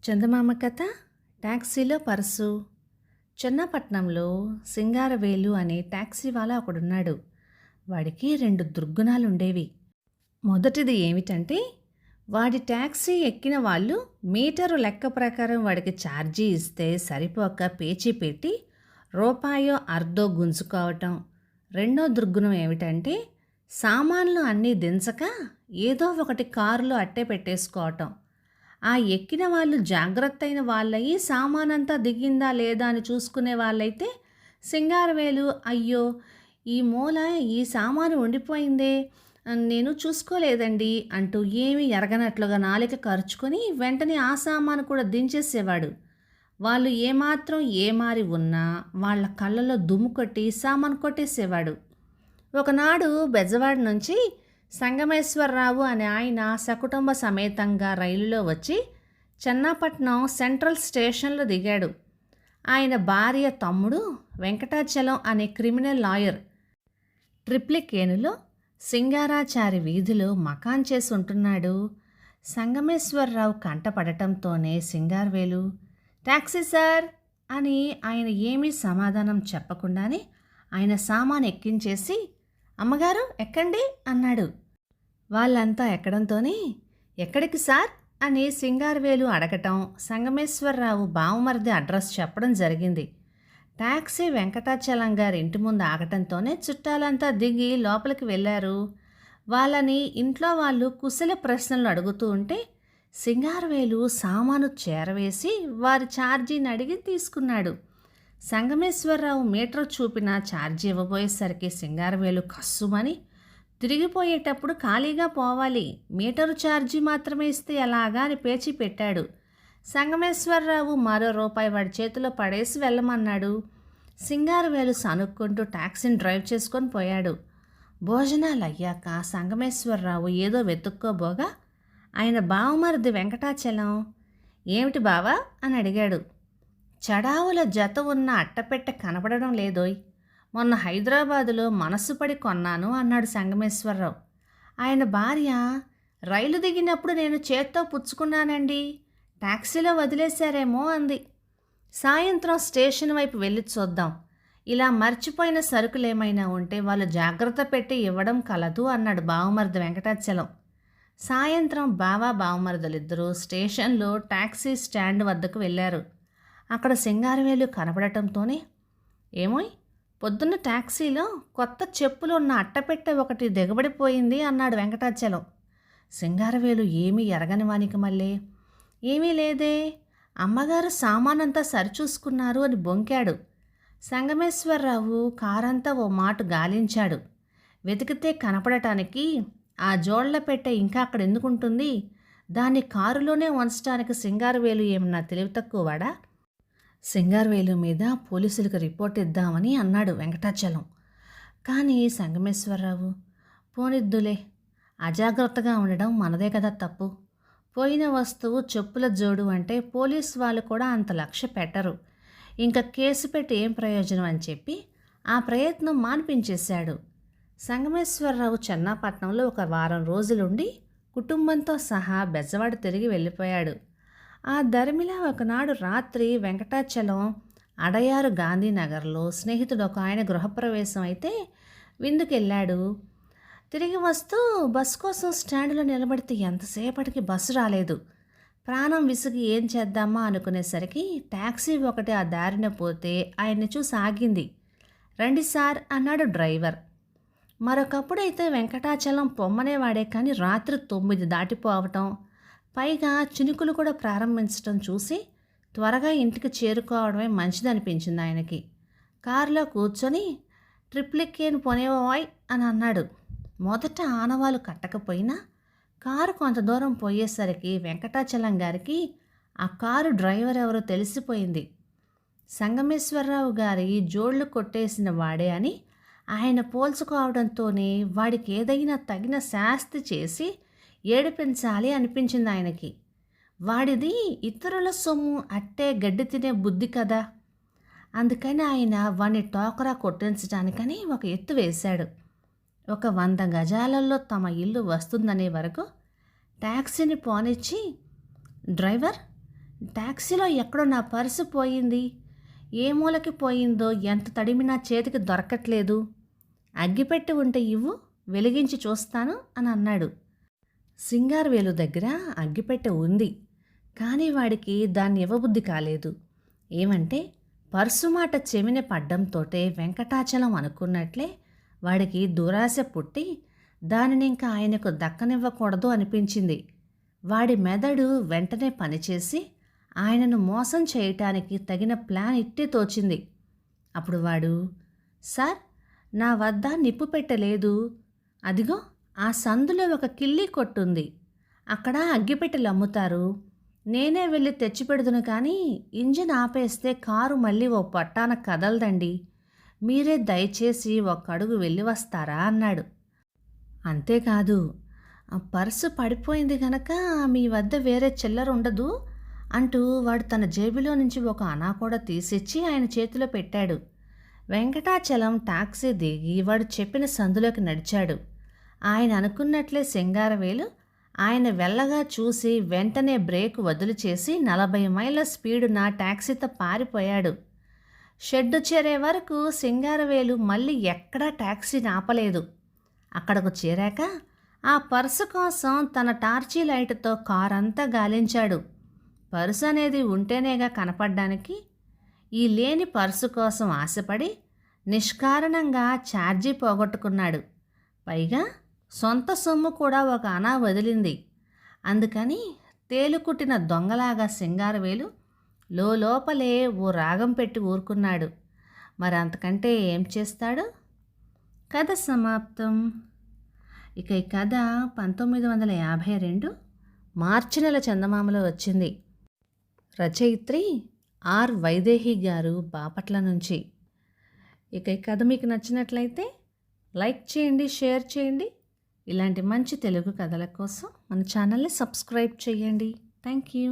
చందమామ కథ టాక్సీలో పర్సు. చెన్నపట్నంలో సింగారవేలు అనే టాక్సీ వాలా ఒకడున్నాడు. వాడికి 2 దుర్గుణాలుండేవి. మొదటిది ఏమిటంటే, వాడి టాక్సీ ఎక్కిన వాళ్ళు మీటరు లెక్క ప్రకారం వాడికి ఛార్జీ ఇస్తే సరిపోక పేచీ పెట్టి రూపాయో అర్ధో గుంజుకోవటం. రెండో దుర్గుణం ఏమిటంటే, సామాన్లు అన్నీ దించక ఏదో ఒకటి కారులో అట్టే పెట్టేసుకోవటం. ఆ ఎక్కిన వాళ్ళు జాగ్రత్త అయిన వాళ్ళయి సామానంతా దిగిందా లేదా అని చూసుకునే వాళ్ళైతే సింగారవేలు, అయ్యో ఈ మూల ఈ సామాను ఉండిపోయిందే, నేను చూసుకోలేదండి అంటూ ఏమీ ఎరగనట్లుగా నాలిక ఖర్చుకొని వెంటనే ఆ సామాను కూడా దించేసేవాడు. వాళ్ళు ఏమాత్రం ఏమారి ఉన్నా వాళ్ళ కళ్ళలో దుమ్ము కొట్టి సామాను కొట్టేసేవాడు. ఒకనాడు బెజవాడ నుంచి సంగమేశ్వరరావు అనే ఆయన సకుటుంబ సమేతంగా రైలులో వచ్చి చెన్నాపట్నం సెంట్రల్ స్టేషన్లో దిగాడు. ఆయన భార్య తమ్ముడు వెంకటాచలం అనే క్రిమినల్ లాయర్ ట్రిప్లికేనులో సింగారాచారి వీధిలో మకాన్ చేసి ఉంటున్నాడు. సంగమేశ్వరరావు కంటపడటంతోనే సింగారవేలు, టాక్సీ సార్ అని ఆయన ఏమీ సమాధానం చెప్పకుండానే ఆయన సామాను ఎక్కించేసి, అమ్మగారు ఎక్కండి అన్నాడు. వాళ్ళంతా ఎక్కడంతోనే, ఎక్కడికి సార్ అని సింగారవేలు అడగటం, సంగమేశ్వరరావు బావమరిది అడ్రస్ చెప్పడం జరిగింది. టాక్సీ వెంకటాచలం గారి ఇంటి ముందు ఆగటంతోనే చుట్టాలంతా దిగి లోపలికి వెళ్ళారు. వాళ్ళని ఇంట్లో వాళ్ళు కుశల ప్రశ్నలు అడుగుతూ ఉంటే సింగారవేలు సామాను చేరవేసి వారి ఛార్జీని అడిగి తీసుకున్నాడు. సంగమేశ్వరరావు మీటర్ చూపిన ఛార్జీ ఇవ్వబోయేసరికి సింగారవేలు కస్సుమని, తిరిగిపోయేటప్పుడు ఖాళీగా పోవాలి, మీటరు ఛార్జీ మాత్రమే ఇస్తే ఎలాగా అని పేచి పెట్టాడు. సంగమేశ్వరరావు మరో రూపాయి వాడి చేతిలో పడేసి వెళ్ళమన్నాడు. సింగారవేలు సనుక్కుంటూ టాక్సీని డ్రైవ్ చేసుకొని పోయాడు. భోజనాలు అయ్యాక సంగమేశ్వరరావు ఏదో వెతుక్కోబోగా ఆయన బావమరిది వెంకటాచలం, ఏమిటి బావా అని అడిగాడు. చడావుల జత ఉన్న అట్టపెట్టె కనపడడం లేదోయ్, మొన్న హైదరాబాదులో మనసు పడి కొన్నాను అన్నాడు సంగమేశ్వరరావు. ఆయన భార్య, రైలు దిగినప్పుడు నేను చేత్తో పుచ్చుకున్నానండి, టాక్సీలో వదిలేశారేమో అంది. సాయంత్రం స్టేషన్ వైపు వెళ్ళి చూద్దాం, ఇలా మర్చిపోయిన సరుకులేమైనా ఉంటే వాళ్ళు జాగ్రత్త పెట్టి ఇవ్వడం కలదు అన్నాడు బావమరిది వెంకటాచలం. సాయంత్రం బావమరుదులిద్దరూ స్టేషన్లో టాక్సీ స్టాండ్ వద్దకు వెళ్ళారు. అక్కడ సింగారవేలు కనపడటంతోనే, ఏమోయ్ పొద్దున్న టాక్సీలో కొత్త చెప్పులు ఉన్న అట్టపెట్టె ఒకటి దిగబడిపోయింది అన్నాడు వెంకటాచలం. సింగారవేలు ఏమీ ఎరగని వానికి మళ్ళీ, ఏమీ లేదే, అమ్మగారు సామానంతా సరిచూసుకున్నారు అని బొంకాడు. సంగమేశ్వరరావు కారంతా ఓ మాట గాలించాడు. వెతికితే కనపడటానికి ఆ జోళ్ల పెట్టె ఇంకా అక్కడ ఎందుకుంటుంది, దాన్ని కారులోనే ఉంచడానికి సింగారవేలు ఏమన్నా తెలివి తక్కువవాడా? సింగారవేలు మీద పోలీసులకు రిపోర్ట్ ఇద్దామని అన్నాడు వెంకటాచలం. కానీ సంగమేశ్వరరావు, పోనిద్దులే, అజాగ్రత్తగా ఉండడం మనదే కదా తప్పు, పోయిన వస్తువు చెప్పుల జోడు అంటే పోలీసు వాళ్ళు కూడా అంత లక్ష్య పెట్టరు, ఇంకా కేసు పెట్టి ఏం ప్రయోజనం అని చెప్పి ఆ ప్రయత్నం మాన్పించేశాడు. సంగమేశ్వరరావు చెన్నాపట్నంలో ఒక వారం రోజులుండి కుటుంబంతో సహా బెజవాడ తిరిగి వెళ్ళిపోయాడు. ఆ ధర్మిలా ఒకనాడు రాత్రి వెంకటాచలం అడయారు గాంధీనగర్లో స్నేహితుడు ఒక ఆయన గృహప్రవేశం అయితే విందుకెళ్ళాడు. తిరిగి వస్తూ బస్సు కోసం స్టాండ్లో నిలబడితే ఎంతసేపటికి బస్సు రాలేదు. ప్రాణం విసిగి ఏం చేద్దామా అనుకునేసరికి టాక్సీ ఒకటి ఆ దారిన పోతే ఆయన్ని చూసి ఆగింది. రండి సార్ అన్నాడు డ్రైవర్. మరొకప్పుడైతే వెంకటాచలం పొమ్మనేవాడే, కానీ రాత్రి 9 దాటిపోవటం, పైగా చినుకులు కూడా ప్రారంభించడం చూసి త్వరగా ఇంటికి చేరుకోవడమే మంచిదనిపించింది ఆయనకి. కారులో కూర్చొని, ట్రిప్లికేన్ పోనేవాయ్ అని అన్నాడు. మొదట ఆనవాలు కట్టకపోయినా కారు కొంత దూరం పోయేసరికి వెంకటాచలం గారికి ఆ కారు డ్రైవర్ ఎవరో తెలిసిపోయింది. సంగమేశ్వరరావు గారి జోళ్లు కొట్టేసిన వాడే అని ఆయన పోల్చుకోవడంతోనే వాడికి ఏదైనా తగిన శాస్తి చేసి ఏడిపించాలి అనిపించింది ఆయనకి. వాడిది ఇతరుల సొమ్ము అట్టే గడ్డి తినే బుద్ధి కదా, అందుకని ఆయన వాడిని టోకరా కొట్టించడానికని ఒక ఎత్తు వేశాడు. ఒక 100 గజాలలో తమ ఇల్లు వస్తుందనే వరకు టాక్సీని పోనిచ్చి, డ్రైవర్ టాక్సీలో ఎక్కడో నా పర్సు పోయింది. ఏ మూలకి పోయిందో ఎంత తడిమినా చేతికి దొరకట్లేదు. అగ్గిపెట్టి ఉంటే ఇవ్వు, వెలిగించి చూస్తాను అని అన్నాడు. సింగారవేలు దగ్గర అగ్గిపెట్టె ఉంది, కానీ వాడికి దాన్ని ఇవ్వబుద్ధి కాలేదు. ఏమంటే పర్సు మాట చెవిన పడ్డంతోటే వెంకటాచలం అనుకున్నట్లే వాడికి దురాశ పుట్టి దానిని ఇంకా ఆయనకు దక్కనివ్వకూడదు అనిపించింది. వాడి మెదడు వెంటనే పనిచేసి ఆయనను మోసం చేయటానికి తగిన ప్లాన్ ఇట్టే తోచింది. అప్పుడు వాడు, సార్, నా వద్ద నిప్పు పెట్టలేదు. అదిగో ఆ సందులో ఒక కిల్లీ కొట్టుంది, అక్కడ అగ్గిపెట్టెలు అమ్ముతారు. నేనే వెళ్ళి తెచ్చిపెడుదును, కానీ ఇంజిన్ ఆపేస్తే కారు మళ్ళీ ఓ పట్టాన కదలదండి. మీరే దయచేసి ఒక్క అడుగు వెళ్ళి వస్తారా అన్నాడు. అంతేకాదు, ఆ పర్సు పడిపోయింది గనక మీ వద్ద వేరే చిల్లర ఉండదు అంటూ వాడు తన జేబులో నుంచి ఒక అనా కూడా తీసిచ్చి ఆయన చేతిలో పెట్టాడు. వెంకటాచలం టాక్సీ దిగి వాడు చెప్పిన సందులోకి నడిచాడు. ఆయన అనుకున్నట్లే సింగారవేలు ఆయన వెళ్ళగా చూసి వెంటనే బ్రేక్ వదులు చేసి 40 మైళ్ళ స్పీడున టాక్సీతో పారిపోయాడు. షెడ్డు చేరే వరకు సింగారవేలు మళ్ళీ ఎక్కడా టాక్సీని ఆపలేదు. అక్కడకు చేరాక ఆ పర్సు కోసం తన టార్చీ లైట్తో కారంతా గాలించాడు. పర్సు అనేది ఉంటేనేగా కనపడ్డానికి. ఈ లేని పర్సు కోసం ఆశపడి నిష్కారణంగా ఛార్జీ పోగొట్టుకున్నాడు. పైగా సొంత సొమ్ము కూడా ఒక అనా వదిలింది. అందుకని తేలుకుట్టిన దొంగలాగా సింగారవేలు లోపలే ఓ రాగం పెట్టి ఊరుకున్నాడు. మరి అంతకంటే ఏం చేస్తాడు? కథ సమాప్తం. ఇక ఈ కథ 1952 మార్చి నెల చందమామలో వచ్చింది. రచయిత్రి ఆర్ వైదేహి గారు, బాపట్ల నుంచి. ఇక ఈ కథ మీకు నచ్చినట్లయితే లైక్ చేయండి, షేర్ చేయండి. ఇలాంటి మంచి తెలుగు కథల కోసం మన ఛానల్ని సబ్స్క్రైబ్ చేయండి. Thank you.